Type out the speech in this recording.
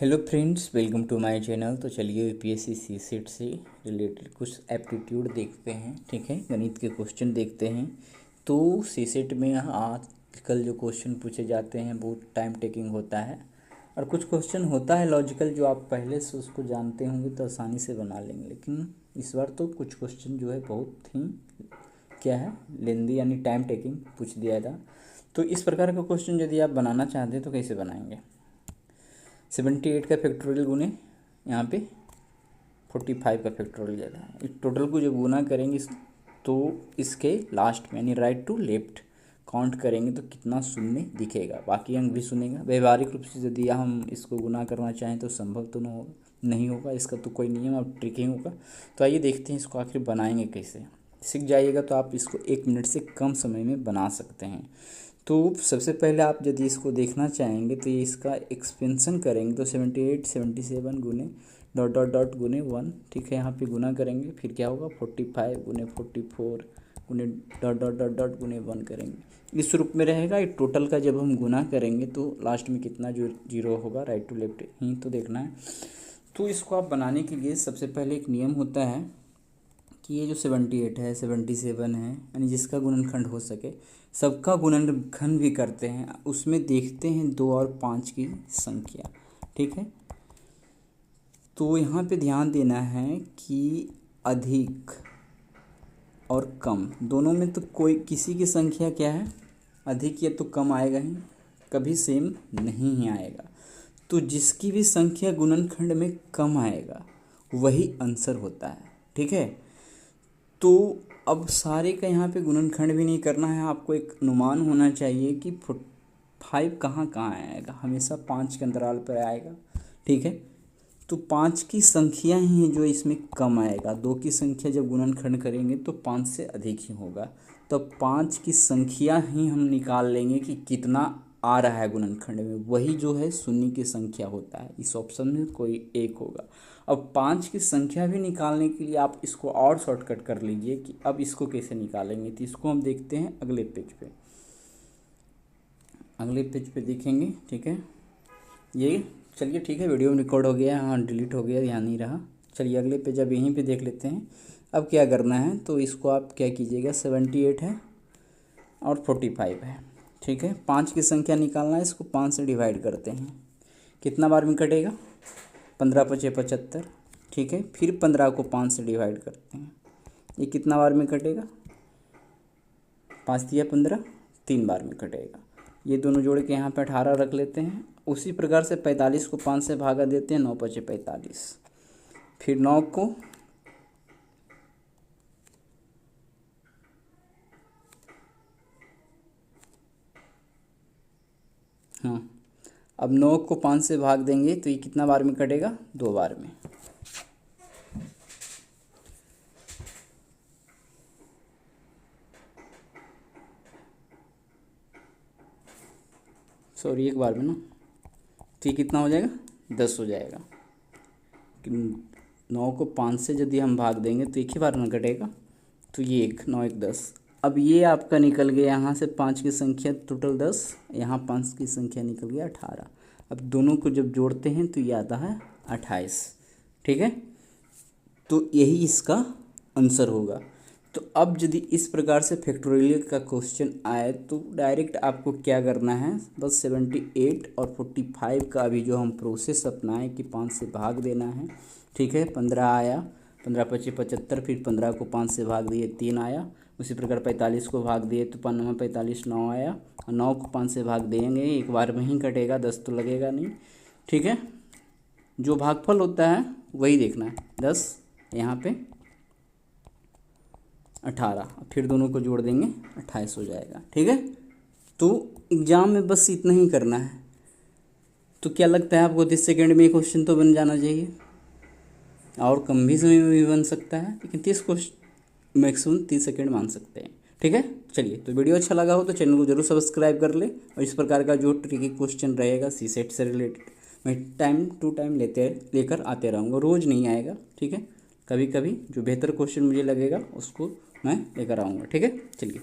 Hello friends, welcome to my channel. तो चलिए UPSC CSAT से रिलेटेड कुछ एप्टीट्यूड देखते हैं। ठीक है, गणित के क्वेश्चन देखते हैं। तो सीसेट में आजकल जो क्वेश्चन पूछे जाते हैं वो टाइम टेकिंग होता है, और कुछ क्वेश्चन होता है लॉजिकल, जो आप पहले से उसको जानते होंगे तो आसानी से बना लेंगे। लेकिन इस बार तो कुछ क्वेश्चन जो है बहुत ही क्या है, लेंदी यानी टाइम टेकिंग पूछ दिया था। तो इस प्रकार का क्वेश्चन यदि आप बनाना चाहते हैं तो कैसे बनाएंगे। 78 का फैक्टोरियल गुने यहाँ पे 45 का फैक्टोरियल ज़्यादा है। इस टोटल को जब गुना करेंगे तो इसके लास्ट में यानी राइट टू लेफ्ट काउंट करेंगे तो कितना शून्य दिखेगा, बाकी अंक भी सुनेगा। व्यवहारिक रूप से यदि हम इसको गुना करना चाहें तो संभव तो नहीं होगा, इसका तो कोई नियम अब ट्रिकिंग होगा। तो आइए देखते हैं इसको आखिर बनाएंगे कैसे। सीख जाइएगा तो आप इसको 1 मिनट से कम समय में बना सकते हैं। तो सबसे पहले आप यदि इसको देखना चाहेंगे तो ये इसका एक्सपेंशन करेंगे तो 78 77 गुने डॉट डॉट डॉट गुने 1। ठीक है, यहाँ पे गुना करेंगे, फिर क्या होगा 45 गुने 44 गुने डॉट डॉट डॉट डॉट गुने 1 करेंगे। इस रूप में रहेगा। ये टोटल का जब हम गुना करेंगे तो लास्ट में कितना जो जीरो होगा, राइट टू लेफ्ट ही तो देखना है। तो इसको आप बनाने के लिए सबसे पहले एक नियम होता है कि ये जो 78 है 77 है, यानी जिसका गुणनखंड हो सके सबका गुणनखंड भी करते हैं, उसमें देखते हैं 2 और 5 की संख्या। ठीक है, तो यहाँ पे ध्यान देना है कि अधिक और कम दोनों में तो कोई किसी की संख्या क्या है, अधिक या तो कम आएगा ही, कभी सेम नहीं ही आएगा। तो जिसकी भी संख्या गुणनखंड में कम आएगा वही आंसर होता है। ठीक है, तो अब सारे का यहाँ पे गुणनखंड भी नहीं करना है, आपको एक अनुमान होना चाहिए कि 5 कहाँ कहाँ आएगा, हमेशा 5 के अंतराल पर आएगा। ठीक है, तो 5 की संख्या ही जो इसमें कम आएगा। 2 की संख्या जब गुणनखंड करेंगे तो 5 से अधिक ही होगा, तो 5 की संख्या ही हम निकाल लेंगे कि कितना आ रहा है गुणनखंड में, वही जो है शून्य की संख्या होता है। इस ऑप्शन में कोई एक होगा। अब 5 की संख्या भी निकालने के लिए आप इसको और शॉर्टकट कर लीजिए कि अब इसको कैसे निकालेंगे। तो इसको हम देखते हैं अगले पेज पे देखेंगे। ठीक है, ये चलिए ठीक है, वीडियो रिकॉर्ड हो गया, हाँ डिलीट हो गया, ध्यान नहीं रहा। चलिए अगले पेज अब यहीं पे देख लेते हैं। अब क्या करना है, तो इसको आप क्या कीजिएगा, 78 है और 45 है। ठीक है, 5 की संख्या निकालना है, इसको 5 से डिवाइड करते हैं, कितना बार में कटेगा, 15 पचे 75। ठीक है, फिर 15 को 5 से डिवाइड करते हैं, ये कितना बार में कटेगा, 5 दिया 15, 3 बार में कटेगा। ये दोनों जोड़ के यहाँ पे 18 रख लेते हैं। उसी प्रकार से 45 को 5 से भागा देते हैं, 9 पचे 45। फिर 9 को हाँ, अब 9 को 5 से भाग देंगे तो ये कितना बार में कटेगा, 2 बार में। सॉरी, एक बार में ना, तो ये कितना हो जाएगा, 10 हो जाएगा। 9 को 5 से यदि हम भाग देंगे तो एक ही बार में कटेगा, तो ये 1 9 1 10। अब ये आपका निकल गया यहाँ से 5 की संख्या टोटल 10, यहाँ 5 की संख्या निकल गया 18। अब दोनों को जब जोड़ते हैं तो ये आता है 28। ठीक है, तो यही इसका आंसर होगा। तो अब यदि इस प्रकार से फैक्टोरियल का क्वेश्चन आए तो डायरेक्ट आपको क्या करना है, बस 78 और 45 का अभी जो हम प्रोसेस अपनाएं कि 5 से भाग देना है। ठीक है, 15 आया, 15 पचे 75, फिर 15 को 5 से भाग दिए 3 आया। उसी प्रकार 45 को भाग दिए तो 5 9 45 9 आया, और 9 को 5 से भाग देंगे, एक बार में ही कटेगा, 10 तो लगेगा नहीं। ठीक है, जो भागफल होता है वही देखना है, 10 यहाँ पे 18, फिर दोनों को जोड़ देंगे 28 हो जाएगा। ठीक है, तो एग्ज़ाम में बस इतना ही करना है। तो क्या लगता है आपको, 30 सेकेंड में ये क्वेश्चन तो बन जाना चाहिए, और कम भी समय में भी बन सकता है, लेकिन 30 क्वेश्चन मैक्सिमम 30 सेकेंड मान सकते हैं। ठीक है, चलिए, तो वीडियो अच्छा लगा हो तो चैनल को जरूर सब्सक्राइब कर ले, और इस प्रकार का जो ट्रिकी क्वेश्चन रहेगा सीसेट से रिलेटेड मैं टाइम टू टाइम लेकर आते रहूँगा, रोज़ नहीं आएगा। ठीक है, कभी कभी जो बेहतर क्वेश्चन मुझे लगेगा उसको मैं लेकर आऊँगा। ठीक है, चलिए।